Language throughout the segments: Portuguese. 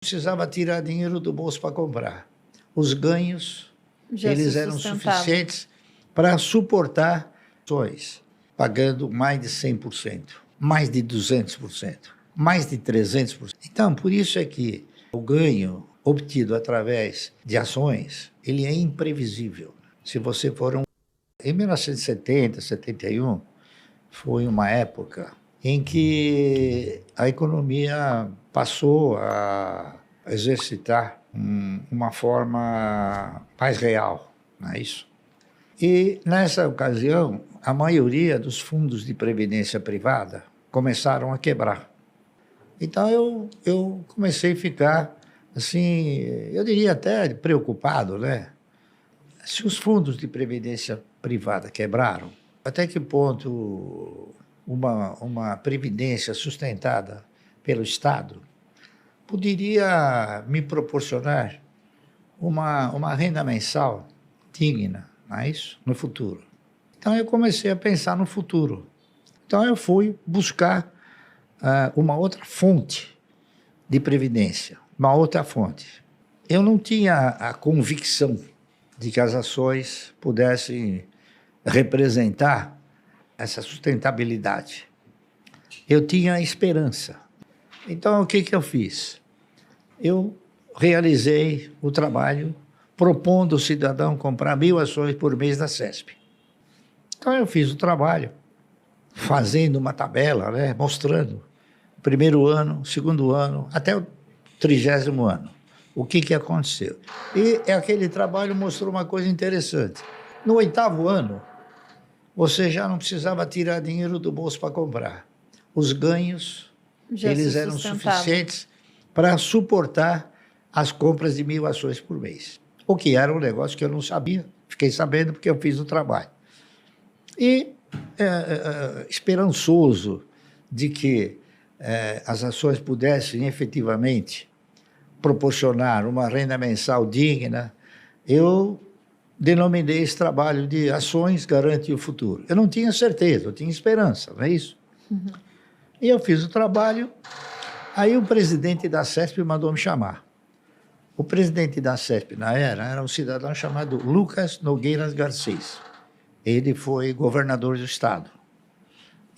Precisava tirar dinheiro do bolso para comprar. Os ganhos, Já eles se eram sustentava. suficientes para suportar ações, pagando mais de 100%, mais de 200%, mais de 300%. Então, por isso é que o ganho obtido através de ações, ele é imprevisível. Se você for Em 1970, 71, foi uma época em que a economia passou a exercitar uma forma mais real, não é isso? E, nessa ocasião, a maioria dos fundos de previdência privada começaram a quebrar. Então, eu comecei a ficar, assim, eu diria até preocupado, né? Se os fundos de previdência privada quebraram, até que ponto uma previdência sustentada pelo Estado poderia me proporcionar uma renda mensal digna, não é isso? No futuro. Então, eu comecei a pensar no futuro. Então, eu fui buscar uma outra fonte de previdência, uma outra fonte. Eu não tinha a convicção de que as ações pudessem representar essa sustentabilidade. Eu tinha esperança. Então, o que eu fiz? Eu realizei o trabalho propondo ao cidadão comprar 1.000 ações por mês da CESP. Então, eu fiz o trabalho, fazendo uma tabela, né, mostrando o primeiro ano, o segundo ano, até o 30º ano. O que aconteceu? E aquele trabalho mostrou uma coisa interessante. No 8º ano, você já não precisava tirar dinheiro do bolso para comprar. Os ganhos, Já eles se eram sustentava. suficientes para suportar as compras de 1.000 ações por mês. O que era um negócio que eu não sabia. Fiquei sabendo porque eu fiz o trabalho. E esperançoso de que as ações pudessem efetivamente proporcionar uma renda mensal digna, eu denominei esse trabalho de Ações Garante o Futuro. Eu não tinha certeza, eu tinha esperança, não é isso? Uhum. E eu fiz o trabalho, aí o presidente da CESP mandou me chamar. O presidente da CESP, na era um cidadão chamado Lucas Nogueiras Garcês. Ele foi governador do estado.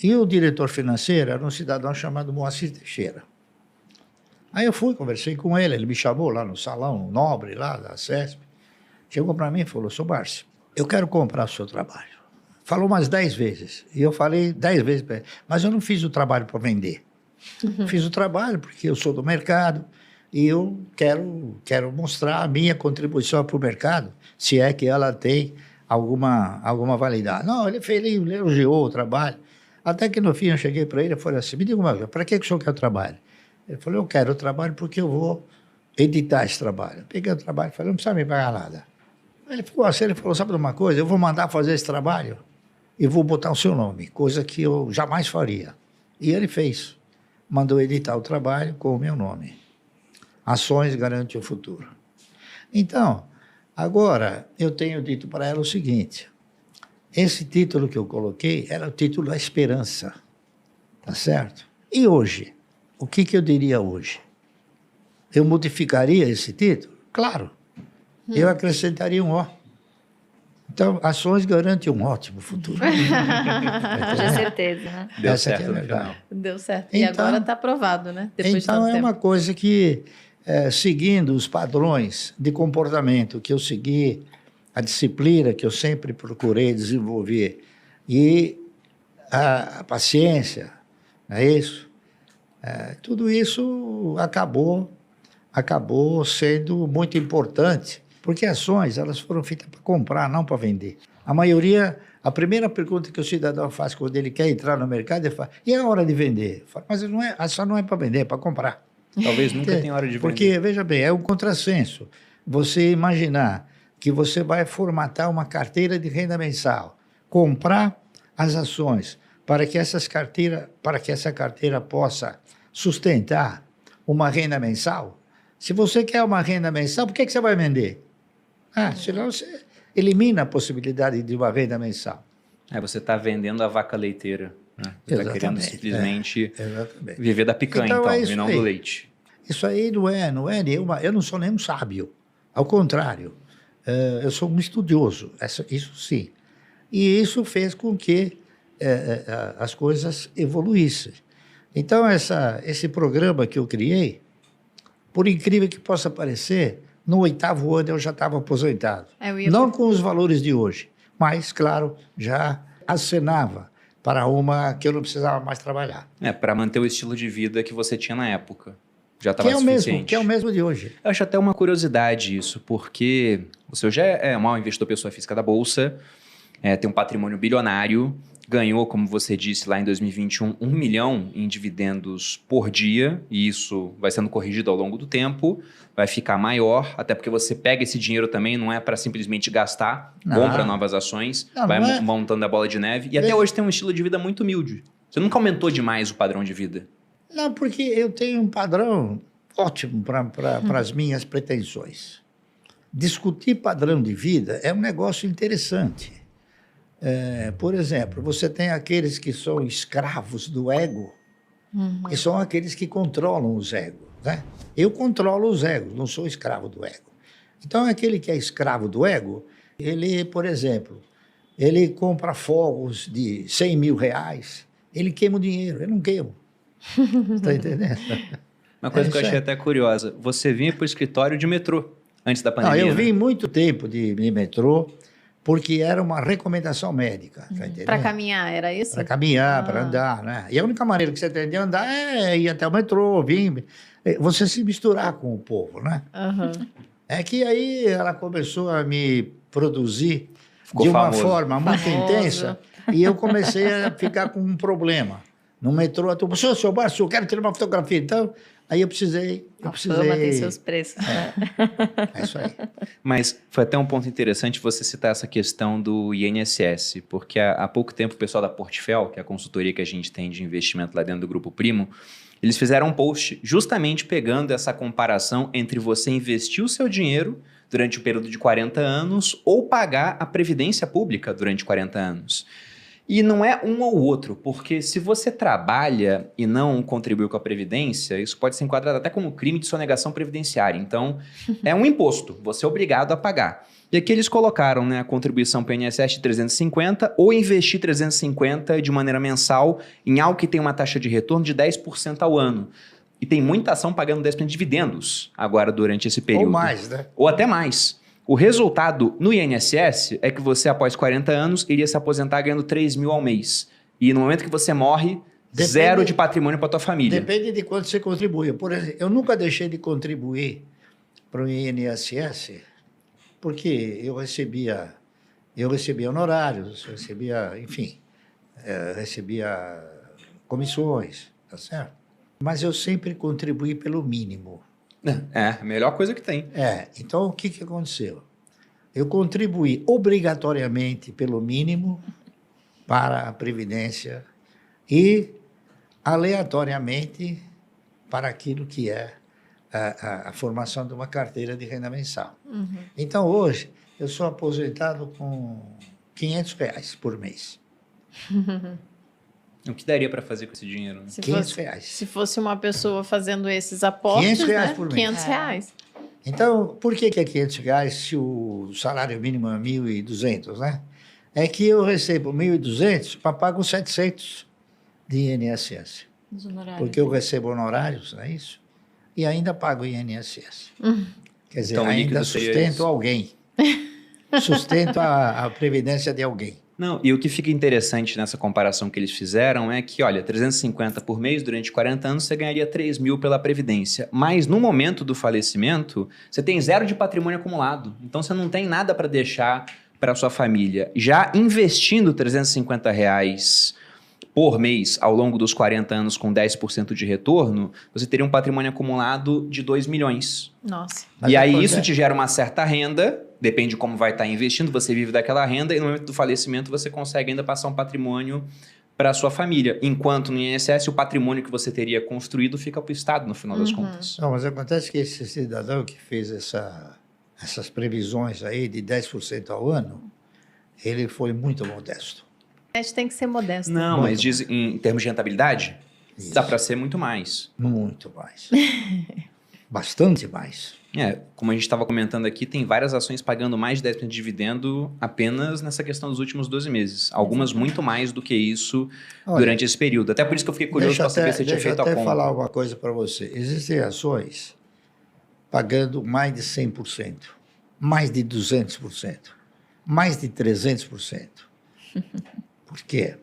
E o diretor financeiro era um cidadão chamado Moacir Teixeira. Aí eu fui, conversei com ele me chamou lá no salão nobre lá da CESP, chegou para mim e falou: "Sr. Barsi, eu quero comprar o seu trabalho." Falou umas 10 vezes, e eu falei 10 vezes para ele, mas eu não fiz o trabalho para vender. Fiz o trabalho porque eu sou do mercado e eu quero mostrar a minha contribuição para o mercado, se é que ela tem alguma validade. Não, ele elogiou o trabalho, até que no fim eu cheguei para ele e falei assim: "Me diga uma coisa, para que o senhor quer o trabalho?" Ele falou: "Eu quero o trabalho porque eu vou editar esse trabalho." Eu peguei o trabalho e falei: "Não precisa me pagar nada." Ele ficou assim, ele falou: "Sabe de uma coisa? Eu vou mandar fazer esse trabalho e vou botar o seu nome, coisa que eu jamais faria." E ele fez. Mandou editar o trabalho com o meu nome. Ações Garante o Futuro. Então, agora eu tenho dito para ela o seguinte: esse título que eu coloquei era o título da esperança. Tá certo? E hoje? O que eu diria hoje? Eu modificaria esse título? Claro. Eu acrescentaria um O. Então, Ações Garante um ótimo futuro. Com certeza, né? Deu Essa aqui certo é a no verdade. final. Deu certo. E Então- agora está aprovado, né? Depois de Então, tanto é tempo. uma coisa que, seguindo os padrões de comportamento que eu segui, a disciplina que eu sempre procurei desenvolver e a paciência, não é isso? Tudo isso acabou sendo muito importante, porque ações elas foram feitas para comprar, não para vender. A maioria, a primeira pergunta que o cidadão faz quando ele quer entrar no mercado, ele fala: "E a hora de vender?" Eu falo: "Mas não é, a ação não é para vender, é para comprar." Talvez nunca tenha hora de vender. Porque, veja bem, é um contrassenso você imaginar que você vai formatar uma carteira de renda mensal, comprar as ações para que essa carteira possa sustentar uma renda mensal. Se você quer uma renda mensal, por que você vai vender? Senão você elimina a possibilidade de uma renda mensal. Você está vendendo a vaca leiteira. Né? Você está querendo Exatamente, simplesmente Exatamente. viver da picanha, Então, é e isso não aí. do leite. Isso aí não é nenhuma... Eu não sou nenhum sábio. Ao contrário, eu sou um estudioso, isso sim. E isso fez com que as coisas evoluíssem. Então, esse programa que eu criei, por incrível que possa parecer, no 8º ano eu já estava aposentado. Não com os valores de hoje, mas, claro, já acenava para uma que eu não precisava mais trabalhar. Para manter o estilo de vida que você tinha na época. Já estava suficiente. Que é o mesmo de hoje. Eu acho até uma curiosidade isso, porque você já é um investidor pessoa física da Bolsa, tem um patrimônio bilionário, ganhou, como você disse lá em 2021, 1 milhão em dividendos por dia, e isso vai sendo corrigido ao longo do tempo, vai ficar maior, até porque você pega esse dinheiro também, não é para simplesmente gastar, compra novas ações, vai montando a bola de neve, e até hoje tem um estilo de vida muito humilde. Você nunca aumentou demais o padrão de vida? Não, porque eu tenho um padrão ótimo para as minhas pretensões. Discutir padrão de vida é um negócio interessante. Por exemplo, você tem aqueles que são escravos do ego, que são aqueles que controlam os egos, né? Eu controlo os egos, não sou escravo do ego. Então, aquele que é escravo do ego, ele, por exemplo, ele compra fogos de 100 mil reais, ele queima o dinheiro, eu não queimo. Está entendendo? Uma coisa que eu achei até curiosa, você vinha para o escritório de metrô antes da pandemia? Não, eu vim muito tempo de metrô, porque era uma recomendação médica. Para caminhar, era isso? Para caminhar, para andar, né? E a única maneira que você tem de andar é ir até o metrô, vir, você se misturar com o povo, né? É que aí ela começou a me produzir de uma forma muito intensa e eu comecei a ficar com um problema. No metrô, a turma, seu Márcio, eu quero tirar uma fotografia. Então, aí eu precisei... A fama tem seus preços. É isso aí. Mas foi até um ponto interessante você citar essa questão do INSS, porque há pouco tempo o pessoal da Portfel, que é a consultoria que a gente tem de investimento lá dentro do Grupo Primo, eles fizeram um post justamente pegando essa comparação entre você investir o seu dinheiro durante o período de 40 anos ou pagar a previdência pública durante 40 anos. E não é um ou outro, porque se você trabalha e não contribui com a Previdência, isso pode ser enquadrado até como crime de sonegação previdenciária. Então, é um imposto, você é obrigado a pagar. E aqui eles colocaram, né, a contribuição para o INSS de 350 ou investir 350 de maneira mensal em algo que tem uma taxa de retorno de 10% ao ano. E tem muita ação pagando 10% de dividendos agora durante esse período. Ou mais, né? Ou até mais. O resultado no INSS é que você, após 40 anos, iria se aposentar ganhando 3 mil ao mês. E no momento que você morre, zero de patrimônio para a tua família. Depende de quanto você contribui. Por exemplo, eu nunca deixei de contribuir para o INSS, porque eu recebia honorários, recebia comissões, tá certo? Mas eu sempre contribuí pelo mínimo. A melhor coisa que tem. Então o que aconteceu? Eu contribuí obrigatoriamente pelo mínimo para a Previdência e aleatoriamente para aquilo que é a formação de uma carteira de renda mensal. Então hoje eu sou aposentado com R$500 por mês. O que daria para fazer com esse dinheiro? Né? R$500. Se fosse uma pessoa fazendo esses aportes, R$500 por mês. R$500. Então, por que é R$500 se o salário mínimo é 1.200, né? É que eu recebo 1.200 para pagar 700 de INSS. Porque eu recebo honorários, não é isso? E ainda pago INSS. Quer dizer, então, ainda sustento alguém. Sustento a previdência de alguém. Não, e o que fica interessante nessa comparação que eles fizeram é que, olha, 350 por mês durante 40 anos você ganharia 3 mil pela Previdência. Mas no momento do falecimento, você tem zero de patrimônio acumulado. Então você não tem nada para deixar para sua família. Já investindo R$350 por mês ao longo dos 40 anos com 10% de retorno, você teria um patrimônio acumulado de 2 milhões. Nossa. E aí isso te gera uma certa renda, depende de como vai estar investindo, você vive daquela renda e no momento do falecimento você consegue ainda passar um patrimônio para a sua família. Enquanto no INSS o patrimônio que você teria construído fica para o Estado no final das contas. Não, mas acontece que esse cidadão que fez essas previsões aí de 10% ao ano, ele foi muito modesto. A gente tem que ser modesto. Não, mas diz em termos de rentabilidade, dá para ser muito mais. Muito mais. bastante mais. Como a gente estava comentando aqui, tem várias ações pagando mais de 10% de dividendo apenas nessa questão dos últimos 12 meses. Algumas muito mais do que isso durante esse período. Até por isso que eu fiquei curioso para saber se você tinha feito a conta. Deixa eu até falar uma coisa para você. Existem ações pagando mais de 100%, mais de 200%, mais de 300%. Por quê?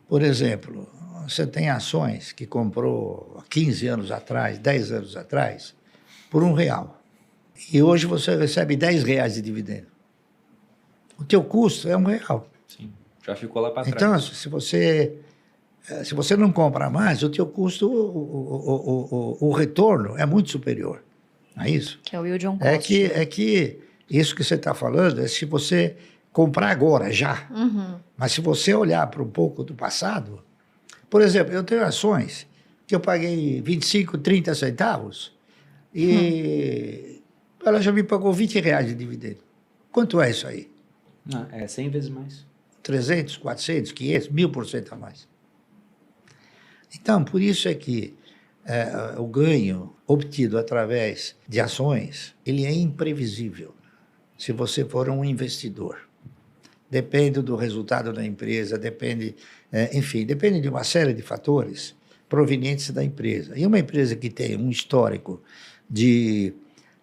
Por exemplo, você tem ações que comprou há 15 anos atrás, 10 anos atrás, por R$1. E hoje você recebe R$10 de dividendo. O teu custo é R$1. Sim, já ficou lá para trás. Então, se você não compra mais, o teu custo, o retorno é muito superior. Não é isso? Que é o yield on cost. É que isso que você está falando é se você comprar agora, já. Uhum. Mas se você olhar para um pouco do passado, por exemplo, eu tenho ações que eu paguei 25, 30 centavos e ela já me pagou R$20 de dividendo. Quanto é isso aí? Não, é 100 vezes mais. 300, 400, 500, 1000% a mais. Então, por isso é que o ganho obtido através de ações, ele é imprevisível se você for um investidor. Depende do resultado da empresa, depende de uma série de fatores provenientes da empresa. E uma empresa que tem um histórico de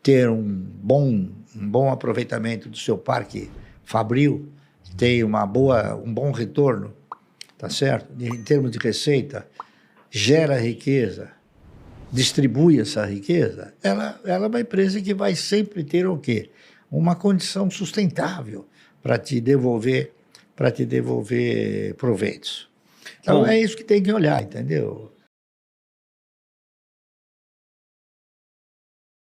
ter um bom aproveitamento do seu parque fabril, tem um bom retorno, tá certo? Em termos de receita, gera riqueza, distribui essa riqueza, ela é uma empresa que vai sempre ter o quê? Uma condição sustentável para te devolver proveitos. Então, é isso que tem que olhar, entendeu?